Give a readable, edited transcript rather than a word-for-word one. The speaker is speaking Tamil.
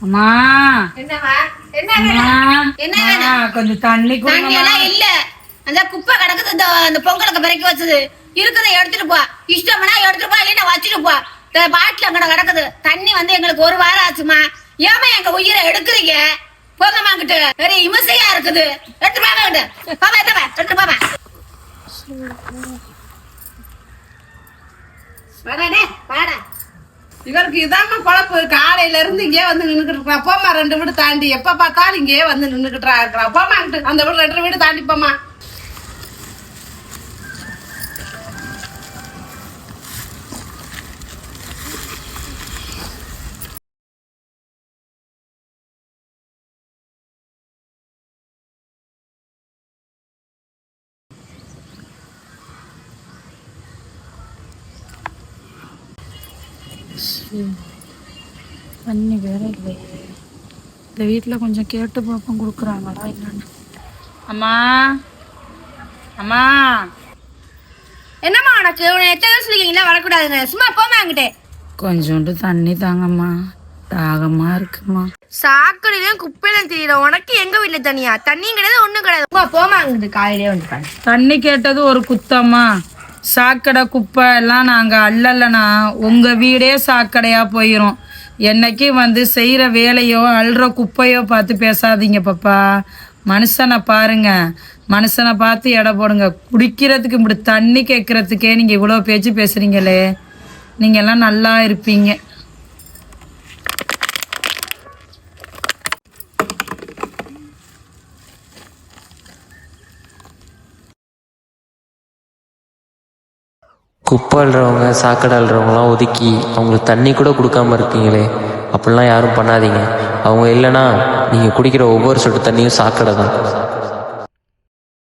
அம்மா கொஞ்சம் தண்ணி இல்ல அந்த குப்பை கிடக்குது. இந்த பொங்கலுக்கு பிறக்கி வச்சது இருக்கிறத எடுத்துட்டு போ. இஷ்டம்னா எடுத்துட்டு போ, இல்லைன்னா வச்சுட்டு போ. பாட்டில் அங்கட கிடக்குது தண்ணி. எங்களுக்கு ஒரு வாரம் ஆச்சுமா. ஏமா எங்க உயிரை எடுக்கிறீங்க? போங்கம்மா கிட்ட. வேற இமசையா இருக்குது. எடுத்து பாப்பா கிட்ட. பாப்பா எடுத்து பாப்பா. வாடா இவருக்கு இதாம பொழப்பு. காலையில இருந்து இங்கே வந்து நின்றுட்டு இருக்கா. போமா 2 வீடு தாண்டி எப்ப பார்த்தாலும் இங்கே வந்து நின்றுகிட்டு இருக்கிறா. போமா அந்த வீடு 2 வீடு தாண்டி போமா. தண்ணி வேற இல்லையே. இந்த வீட்டில் கொஞ்சம் கேட்டு பார்ப்போம் கொடுக்குறாங்களா இல்லைன்னு. அம்மா அம்மா என்னம்மா உனக்கு எத்தனை சொல்லிக்கிங்களா? வரக்கூடாதுங்க. சும்மா போமா அங்கிட்டே. கொஞ்சோண்டு தண்ணி தாங்கம்மா, தாகமா இருக்குமா. சாக்கடையிலும் குப்பையிலும் தெரியல. உனக்கு எங்க வீட்டுல தனியா தண்ணியும் கிடையாது, ஒண்ணும் கிடையாது. போமா அங்கிட்டு. காலையிலே வந்துட்டாங்க. தண்ணி கேட்டது ஒரு குத்தம்மா. சாக்கடை குப்பை எல்லாம் நாங்கள் அள்ளலைன்னா உங்கள் வீடே சாக்கடையாக போயிடும். என்னைக்கு வந்து செய்கிற வேலையோ அள்ளுற குப்பையோ பார்த்து பேசாதீங்க பாப்பா. மனுஷனை பாருங்க, மனுஷனை பார்த்து எடை போடுங்க. குடிக்கிறதுக்கு இப்படி தண்ணி கேட்குறதுக்கே நீங்கள் இவ்வளோ பேச்சு பேசுகிறீங்களே, நீங்கள் எல்லாம் நல்லா இருப்பீங்க. குப்பை அள்ளுறவங்க சாக்கடை அள்ளுறவங்களாம் ஒதுக்கி அவங்களுக்கு தண்ணி கூட கொடுக்காம இருக்கீங்களே, அப்படிலாம் யாரும் பண்ணாதீங்க. அவங்க இல்லைன்னா நீங்கள் குடிக்கிற ஒவ்வொரு சொட்டு தண்ணியும் சாக்கடை தான்.